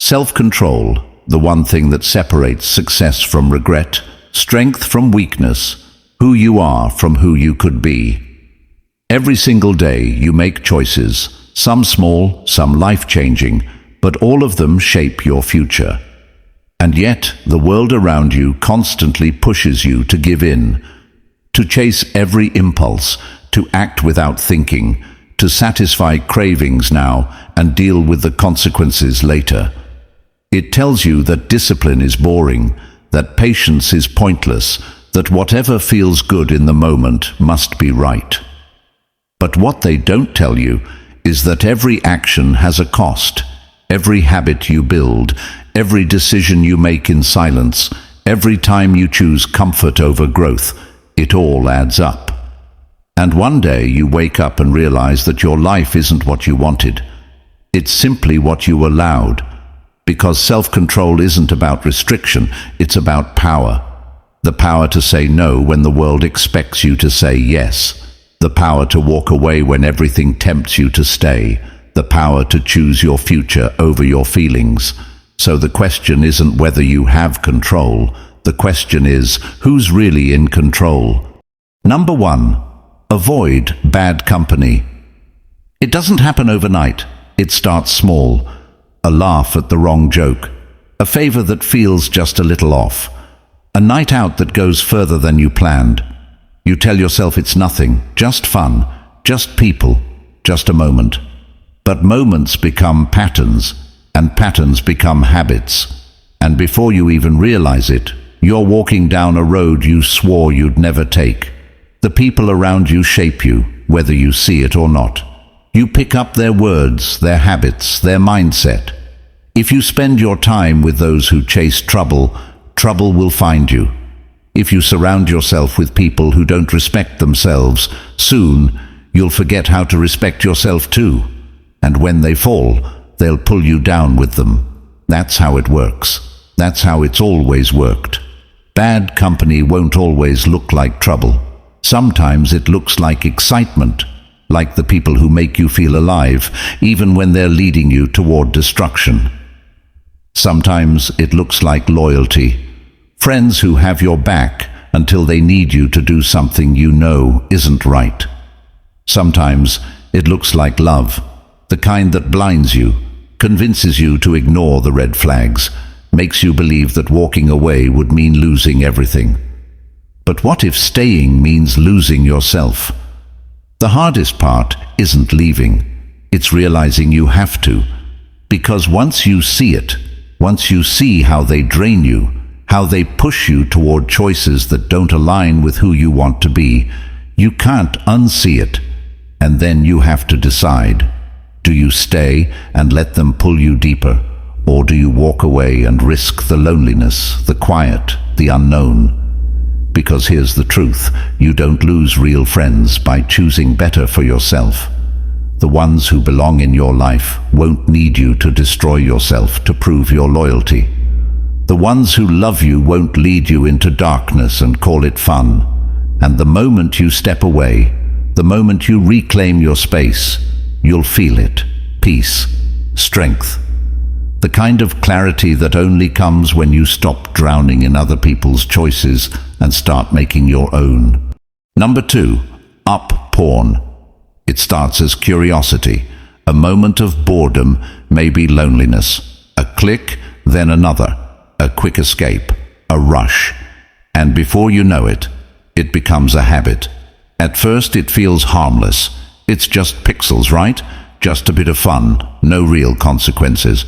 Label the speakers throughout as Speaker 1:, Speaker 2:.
Speaker 1: Self-control, the one thing that separates success from regret, strength from weakness, who you are from who you could be. Every single day you make choices, some small, some life-changing, but all of them shape your future. And yet, the world around you constantly pushes you to give in, to chase every impulse, to act without thinking, to satisfy cravings now and deal with the consequences later. It tells you that discipline is boring, that patience is pointless, that whatever feels good in the moment must be right. But what they don't tell you is that every action has a cost. Every habit you build, every decision you make in silence, every time you choose comfort over growth, it all adds up. And one day you wake up and realize that your life isn't what you wanted. It's simply what you allowed. Because self-control isn't about restriction, it's about power. The power to say no when the world expects you to say yes. The power to walk away when everything tempts you to stay. The power to choose your future over your feelings. So the question isn't whether you have control. The question is, who's really in control? Number 1. Avoid bad company. It doesn't happen overnight. It starts small. A laugh at the wrong joke. A favor that feels just a little off. A night out that goes further than you planned. You tell yourself it's nothing, just fun, just people, just a moment. But moments become patterns, and patterns become habits. And before you even realize it, you're walking down a road you swore you'd never take. The people around you shape you, whether you see it or not. You pick up their words, their habits, their mindset. If you spend your time with those who chase trouble, trouble will find you. If you surround yourself with people who don't respect themselves, soon you'll forget how to respect yourself too. And when they fall, they'll pull you down with them. That's how it works. That's how it's always worked. Bad company won't always look like trouble. Sometimes it looks like excitement, like the people who make you feel alive, even when they're leading you toward destruction. Sometimes it looks like loyalty. Friends who have your back until they need you to do something you know isn't right. Sometimes it looks like love, the kind that blinds you, convinces you to ignore the red flags, makes you believe that walking away would mean losing everything. But what if staying means losing yourself? The hardest part isn't leaving, it's realizing you have to. Because once you see it, once you see how they drain you, how they push you toward choices that don't align with who you want to be, you can't unsee it. And then you have to decide. Do you stay and let them pull you deeper? Or do you walk away and risk the loneliness, the quiet, the unknown? Because here's the truth, you don't lose real friends by choosing better for yourself. The ones who belong in your life won't need you to destroy yourself to prove your loyalty. The ones who love you won't lead you into darkness and call it fun. And the moment you step away, the moment you reclaim your space, you'll feel it. Peace, strength. The kind of clarity that only comes when you stop drowning in other people's choices and start making your own. Number 2, up porn. It starts as curiosity, a moment of boredom, maybe loneliness. A click, then another. A quick escape, a rush. And before you know it, it becomes a habit. At first it feels harmless. It's just pixels, right? Just a bit of fun, no real consequences.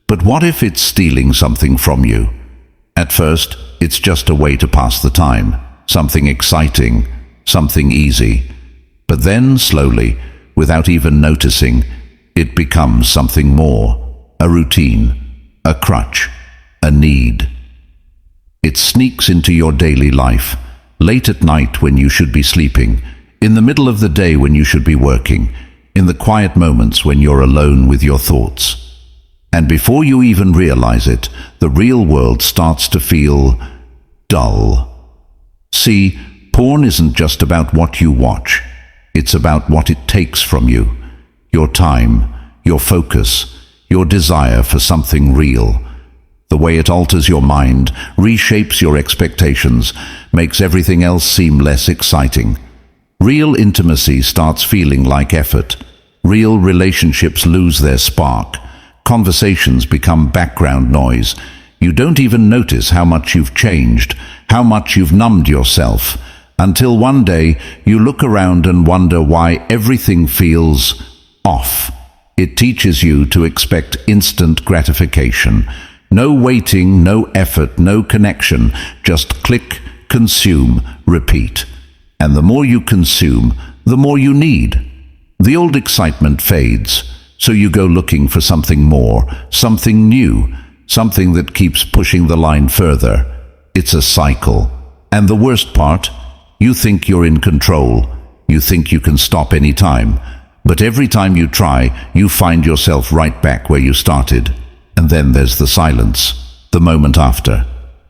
Speaker 1: But what if it's stealing something from you? At first, it's just a way to pass the time, something exciting, something easy. But then, slowly, without even noticing, it becomes something more, a routine, a crutch, a need. It sneaks into your daily life, late at night when you should be sleeping, in the middle of the day when you should be working, in the quiet moments when you're alone with your thoughts. And before you even realize it, the real world starts to feel dull. See, porn isn't just about what you watch. It's about what it takes from you. Your time, your focus, your desire for something real. The way it alters your mind, reshapes your expectations, makes everything else seem less exciting. Real intimacy starts feeling like effort. Real relationships lose their spark. Conversations become background noise. You don't even notice how much you've changed, how much you've numbed yourself, until one day you look around and wonder why everything feels off. It teaches you to expect instant gratification. No waiting, no effort, no connection, just click, consume, repeat. And the more you consume, the more you need. The old excitement fades, so you go looking for something more, something new, something that keeps pushing the line further. It's a cycle. And the worst part, you think you're in control. You think you can stop any time. But every time you try, you find yourself right back where you started. And then there's the silence, the moment after.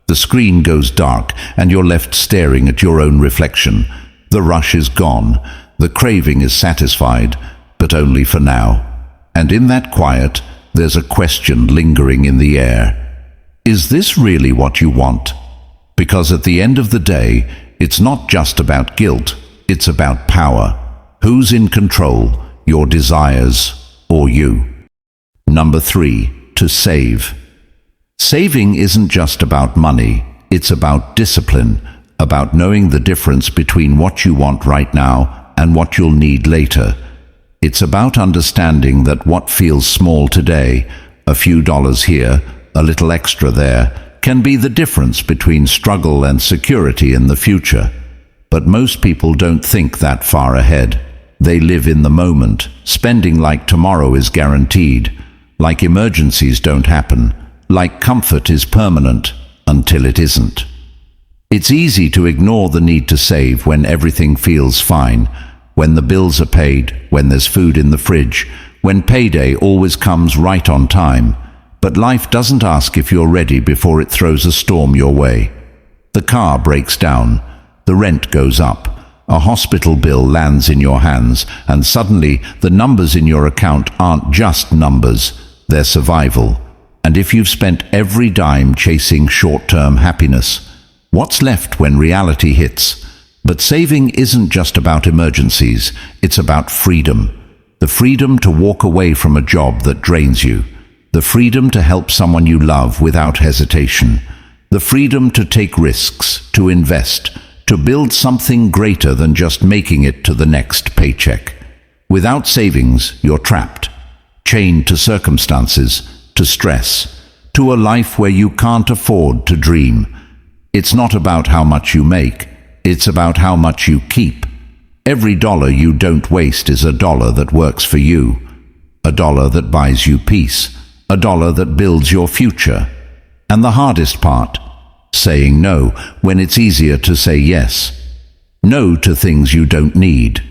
Speaker 1: The screen goes dark and you're left staring at your own reflection. The rush is gone. The craving is satisfied, but only for now. And in that quiet, there's a question lingering in the air. Is this really what you want? Because at the end of the day, it's not just about guilt, it's about power. Who's in control, your desires or you? Number 3. To save. Saving isn't just about money, it's about discipline, about knowing the difference between what you want right now and what you'll need later. It's about understanding that what feels small today, a few dollars here, a little extra there, can be the difference between struggle and security in the future. But most people don't think that far ahead. They live in the moment, spending like tomorrow is guaranteed, like emergencies don't happen, like comfort is permanent until it isn't. It's easy to ignore the need to save when everything feels fine, when the bills are paid, when there's food in the fridge, when payday always comes right on time. But life doesn't ask if you're ready before it throws a storm your way. The car breaks down, the rent goes up, a hospital bill lands in your hands, and suddenly the numbers in your account aren't just numbers, they're survival. And if you've spent every dime chasing short-term happiness, what's left when reality hits? But saving isn't just about emergencies, it's about freedom. The freedom to walk away from a job that drains you. The freedom to help someone you love without hesitation. The freedom to take risks, to invest, to build something greater than just making it to the next paycheck. Without savings, you're trapped, chained to circumstances, to stress, to a life where you can't afford to dream. It's not about how much you make, it's about how much you keep. Every dollar you don't waste is a dollar that works for you, a dollar that buys you peace, a dollar that builds your future. And the hardest part, saying no when it's easier to say yes. No to things you don't need.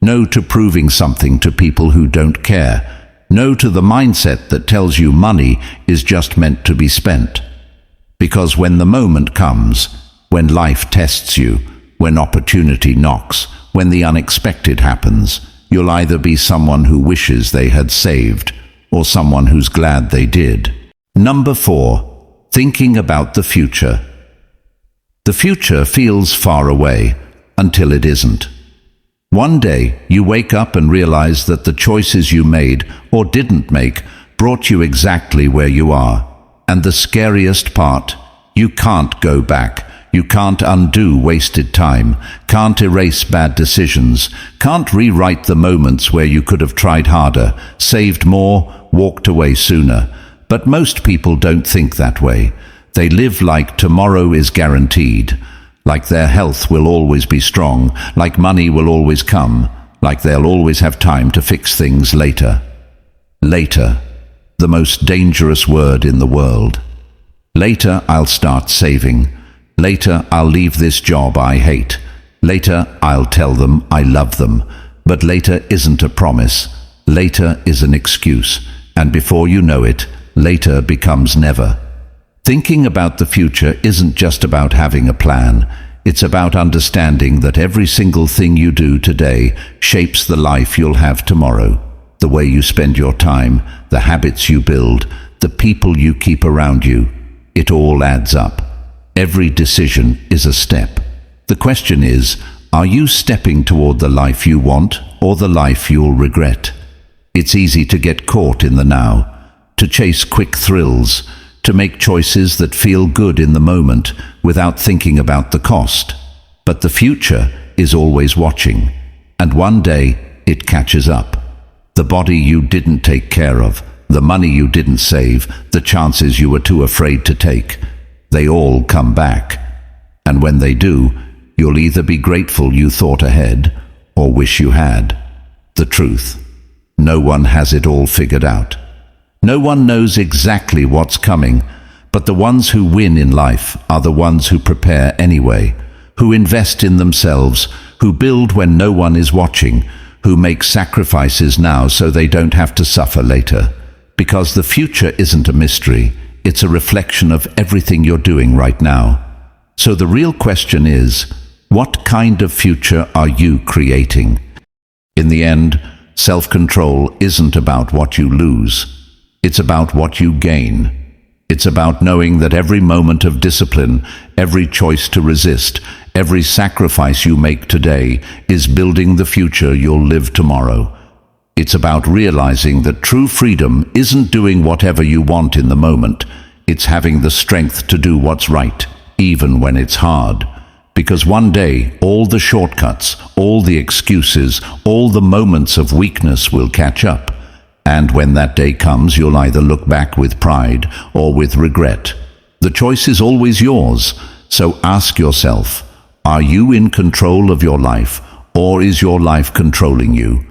Speaker 1: No to proving something to people who don't care. No to the mindset that tells you money is just meant to be spent. Because when the moment comes, when life tests you, when opportunity knocks, when the unexpected happens, you'll either be someone who wishes they had saved or someone who's glad they did. Number 4. Thinking about the future. The future feels far away until it isn't. One day, you wake up and realize that the choices you made or didn't make brought you exactly where you are. And the scariest part, you can't go back. You can't undo wasted time, can't erase bad decisions, can't rewrite the moments where you could have tried harder, saved more, walked away sooner. But most people don't think that way. They live like tomorrow is guaranteed, like their health will always be strong, like money will always come, like they'll always have time to fix things later. Later, the most dangerous word in the world. Later, I'll start saving. Later, I'll leave this job I hate. Later, I'll tell them I love them. But later isn't a promise. Later is an excuse. And before you know it, later becomes never. Thinking about the future isn't just about having a plan. It's about understanding that every single thing you do today shapes the life you'll have tomorrow. The way you spend your time, the habits you build, the people you keep around you, it all adds up. Every decision is a step. The question is, are you stepping toward the life you want or the life you'll regret? It's easy to get caught in the now, to chase quick thrills, to make choices that feel good in the moment without thinking about the cost. But the future is always watching, and one day it catches up. The body you didn't take care of, the money you didn't save, the chances you were too afraid to take, they all come back. And when they do, you'll either be grateful you thought ahead or wish you had. The truth: no one has it all figured out. No one knows exactly what's coming, but the ones who win in life are the ones who prepare anyway, who invest in themselves, who build when no one is watching, who make sacrifices now so they don't have to suffer later. Because the future isn't a mystery, it's a reflection of everything you're doing right now. So the real question is, what kind of future are you creating? In the end, self-control isn't about what you lose. It's about what you gain. It's about knowing that every moment of discipline, every choice to resist, every sacrifice you make today is building the future you'll live tomorrow. It's about realizing that true freedom isn't doing whatever you want in the moment. It's having the strength to do what's right, even when it's hard. Because one day, all the shortcuts, all the excuses, all the moments of weakness will catch up. And when that day comes, you'll either look back with pride or with regret. The choice is always yours. So ask yourself, are you in control of your life, or is your life controlling you?